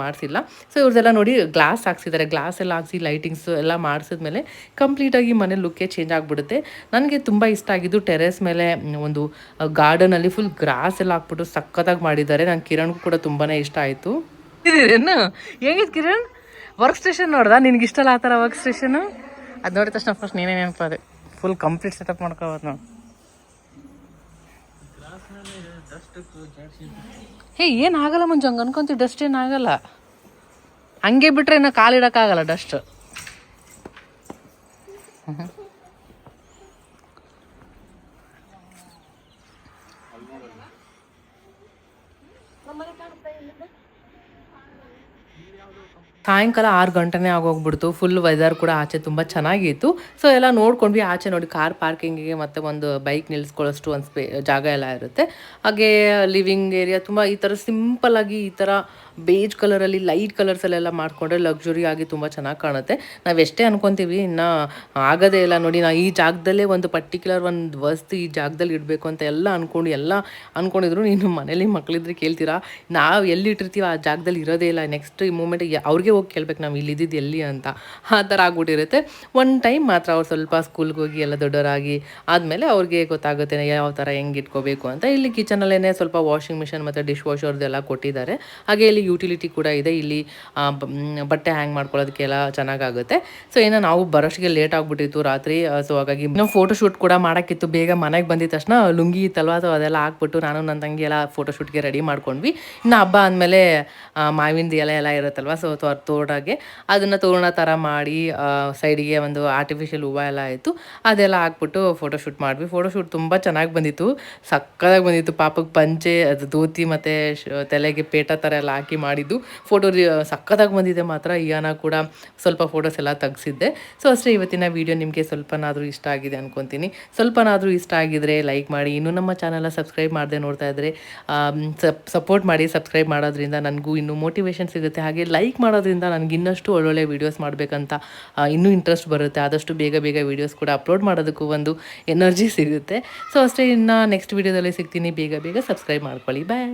S1: ಮಾಡಿಸಿಲ್ಲ. ಸೊ ಇವ್ರದ್ದೆಲ್ಲ ನೋಡಿ ಗ್ಲಾಸ್ ಹಾಕ್ಸಿದ್ದಾರೆ. ಗ್ಲಾಸ್ ಎಲ್ಲ ಹಾಕ್ಸಿ ಲೈಟಿಂಗ್ಸ್ ಎಲ್ಲ ಮಾಡಿಸಿದ್ಮೇಲೆ ಕಂಪ್ಲೀಟಾಗಿ ಮನೆ ಲುಕ್ಕೇ ಚೇಂಜ್ ಆಗಿಬಿಡುತ್ತೆ. ನನಗೆ ತುಂಬ ಇಷ್ಟ ಆಗಿದ್ದು ಟೆರೆಸ್ ಮೇಲೆ ಒಂದು ಗಾರ್ಡನಲ್ಲಿ ಫುಲ್ ಗ್ರಾಸ್ ಎಲ್ಲ ಹಾಕ್ಬಿಟ್ಟು ಸಖತ್ತಾಗಿ ಮಾಡಿದ್ದಾರೆ. ನಾನು ಕಿರಣ್ಗೂ ಕೂಡ ತುಂಬಾ ಇಷ್ಟ ಆಯಿತು. ಇದೇನು ಹೆಂಗಿತ್ತು ಕಿರಣ್ ವರ್ಕ್ ಸ್ಟೇಷನ್ ನೋಡ್ದ? ನಿನ್ಗೆ ಇಷ್ಟಲ್ಲ ಆ ಥರ ವರ್ಕ್ ಸ್ಟೇಷನು? ಅದು ನೋಡಿದ ತಕ್ಷಣ ಫಸ್ಟ್ ನೀನೇ ನೆನಪದೆ. ಫುಲ್ ಕಂಪ್ಲೀಟ್ ಸೆಟಪ್ ಮಾಡ್ಕೋಬೋದು ನಾವು. ಹೇ ಏನು ಆಗಲ್ಲ ಮುಂಚೆ ಹಂಗೆ ಅನ್ಕೊಂತೀವಿ, ಡಸ್ಟ್ ಏನು ಆಗಲ್ಲ. ಹಂಗೆ ಬಿಟ್ರೆ ಇನ್ನು ಕಾಲಿಡೋಕ್ಕಾಗಲ್ಲ ಡಸ್ಟ್. ಸಾಯಂಕಾಲ 6 ಗಂಟೆನೇ ಆಗೋಗ್ಬಿಡ್ತು. ಫುಲ್ ವೆದರ್ ಕೂಡ ಆಚೆ ತುಂಬ ಚೆನ್ನಾಗಿತ್ತು. ಸೊ ಎಲ್ಲ ನೋಡ್ಕೊಂಡ್ವಿ. ಆಚೆ ನೋಡಿ ಕಾರ್ ಪಾರ್ಕಿಂಗಿಗೆ ಮತ್ತು ಒಂದು ಬೈಕ್ ನಿಲ್ಲಿಸ್ಕೊಳ್ಳೋಷ್ಟು ಒಂದು ಜಾಗ ಎಲ್ಲ ಇರುತ್ತೆ. ಹಾಗೆ ಲಿವಿಂಗ್ ಏರಿಯಾ ತುಂಬ ಈ ಥರ ಸಿಂಪಲ್ಲಾಗಿ ಈ ಥರ ಬೇಜ್ ಕಲರಲ್ಲಿ ಲೈಟ್ ಕಲರ್ಸಲ್ಲೆಲ್ಲ ಮಾಡಿಕೊಂಡ್ರೆ ಲಕ್ಸುರಿ ಆಗಿ ತುಂಬ ಚೆನ್ನಾಗಿ ಕಾಣುತ್ತೆ. ನಾವು ಎಷ್ಟೇ ಅನ್ಕೊತೀವಿ ಇನ್ನು ಆಗೋದೇ ಇಲ್ಲ ನೋಡಿ. ನಾವು ಈ ಜಾಗದಲ್ಲೇ ಒಂದು ಪರ್ಟಿಕ್ಯುಲರ್ ಒಂದು ವಸ್ತು ಈ ಜಾಗದಲ್ಲಿ ಇಡಬೇಕು ಅಂತ ಎಲ್ಲ ಅಂದ್ಕೊಂಡಿದ್ರು. ನೀನು ಮನೇಲಿ ಮಕ್ಕಳಿದ್ರೆ ಕೇಳ್ತೀರಾ, ನಾವು ಎಲ್ಲಿ ಇಟ್ಟಿರ್ತೀವಿ ಆ ಜಾಗದಲ್ಲಿ ಇರೋದೇ ಇಲ್ಲ. ನೆಕ್ಸ್ಟ್ ಈ ಮೂಮೆಂಟಿಗೆ ಅವ್ರಿಗೆ ಹೋಗಿ ಕೇಳ್ಬೇಕು ನಾವು ಇಲ್ಲಿದ್ದು ಎಲ್ಲಿ ಅಂತ, ಆ ಥರ ಆಗ್ಬಿಟ್ಟಿರುತ್ತೆ. ಒಂದು ಟೈಮ್ ಮಾತ್ರ ಅವ್ರು ಸ್ವಲ್ಪ ಸ್ಕೂಲ್ಗೆ ಹೋಗಿ ಎಲ್ಲ ದೊಡ್ಡವರಾಗಿ ಆದಮೇಲೆ ಅವ್ರಿಗೆ ಗೊತ್ತಾಗುತ್ತೆ ಯಾವ ಥರ ಹೆಂಗೆ ಇಟ್ಕೋಬೇಕು ಅಂತ. ಇಲ್ಲಿ ಕಿಚನಲ್ಲೇ ಸ್ವಲ್ಪ ವಾಷಿಂಗ್ ಮಿಷಿನ್ ಮತ್ತು ಡಿಶ್ ವಾಷರ್ದೆಲ್ಲ ಕೊಟ್ಟಿದ್ದಾರೆ. ಹಾಗೆ ಇಲ್ಲಿ ಯುಟಿಲಿಟಿ ಕೂಡ ಇದೆ. ಇಲ್ಲಿ ಬಟ್ಟೆ ಹ್ಯಾಂಗ್ ಮಾಡ್ಕೊಳ್ಳೋದಕ್ಕೆಲ್ಲ ಚೆನ್ನಾಗಾಗುತ್ತೆ. ಸೊ ಏನೋ ನಾವು ಬರೋಷ್ಟಿಗೆ ಲೇಟ್ ಆಗಿಬಿಟ್ಟಿತ್ತು ರಾತ್ರಿ. ಸೊ ಹಾಗಾಗಿ ನಾವು ಫೋಟೋಶೂಟ್ ಕೂಡ ಮಾಡೋಕ್ಕಿತ್ತು. ಬೇಗ ಮನೆಗೆ ಬಂದಿದ್ದ ತಕ್ಷಣ ಲುಂಗಿ ಇತ್ತಲ್ವ, ಸೊ ಅದೆಲ್ಲ ಹಾಕ್ಬಿಟ್ಟು ನಾನು ನನ್ನ ತಂಗಿ ಎಲ್ಲ ಫೋಟೋಶೂಟ್ಗೆ ರೆಡಿ ಮಾಡ್ಕೊಂಡ್ವಿ. ಇನ್ನು ಹಬ್ಬ ಅಂದಮೇಲೆ ಮಾವಿನದು ಎಲ್ಲ ಇರುತ್ತಲ್ವ, ಸೊ ತೋಡಾಗೆ ಅದನ್ನು ತೋರಣ ಥರ ಮಾಡಿ ಸೈಡಿಗೆ ಒಂದು ಆರ್ಟಿಫಿಷಿಯಲ್ ಹೂವು ಎಲ್ಲ ಆಯಿತು. ಅದೆಲ್ಲ ಹಾಕ್ಬಿಟ್ಟು ಫೋಟೋಶೂಟ್ ಮಾಡಿದ್ವಿ. ಫೋಟೋಶೂಟ್ ತುಂಬ ಚೆನ್ನಾಗಿ ಬಂದಿತ್ತು, ಸಕ್ಕತ್ತಾಗಿ ಬಂದಿತ್ತು. ಪಾಪಕ್ಕೆ ಪಂಚೆ ಅದು ಧೋತಿ ಮತ್ತು ತಲೆಗೆ ಪೇಟ ಥರ ಎಲ್ಲ ಹಾಕಿ ಮಾಡಿದ್ದು ಫೋಟೋ ಸಕ್ಕತ್ತಾಗಿ ಬಂದಿದೆ ಮಾತ್ರ. ಇಯಾನ ಕೂಡ ಸ್ವಲ್ಪ ಫೋಟೋಸ್ ಎಲ್ಲ ತೆಗ್ಸಿದ್ದೆ. ಸೊ ಅಷ್ಟೇ, ಇವತ್ತಿನ ವೀಡಿಯೋ ನಿಮಗೆ ಸ್ವಲ್ಪನಾದರೂ ಇಷ್ಟ ಆಗಿದೆ ಅನ್ಕೊತೀನಿ. ಸ್ವಲ್ಪನಾದರೂ ಇಷ್ಟ ಆಗಿದ್ರೆ ಲೈಕ್ ಮಾಡಿ. ಇನ್ನೂ ನಮ್ಮ ಚಾನಲ್ನ ಸಬ್ಸ್ಕ್ರೈಬ್ ಮಾಡದೆ ನೋಡ್ತಾ ಇದ್ದರೆ ಸಪೋರ್ಟ್ ಮಾಡಿ. ಸಬ್ಸ್ಕ್ರೈಬ್ ಮಾಡೋದ್ರಿಂದ ನನಗೂ ಇನ್ನೂ ಮೋಟಿವೇಶನ್ ಸಿಗುತ್ತೆ. ಹಾಗೆ ಲೈಕ್ ಮಾಡೋದ್ರಿಂದ ನನಗೆ ಇನ್ನಷ್ಟು ಒಳ್ಳೊಳ್ಳೆ ವೀಡಿಯೋಸ್ ಮಾಡಬೇಕಂತ ಇನ್ನೂ ಇಂಟ್ರೆಸ್ಟ್ ಬರುತ್ತೆ. ಆದಷ್ಟು ಬೇಗ ವೀಡಿಯೋಸ್ ಕೂಡ ಅಪ್ಲೋಡ್ ಮಾಡೋದಕ್ಕೂ ಒಂದು ಎನರ್ಜಿ ಸಿಗುತ್ತೆ. ಸೊ ಅಷ್ಟೇ, ಇನ್ನು ನೆಕ್ಸ್ಟ್ ವೀಡಿಯೋದಲ್ಲಿ ಸಿಗ್ತೀನಿ. ಬೇಗ ಸಬ್ಸ್ಕ್ರೈಬ್ ಮಾಡ್ಕೊಳ್ಳಿ. ಬಾಯ್.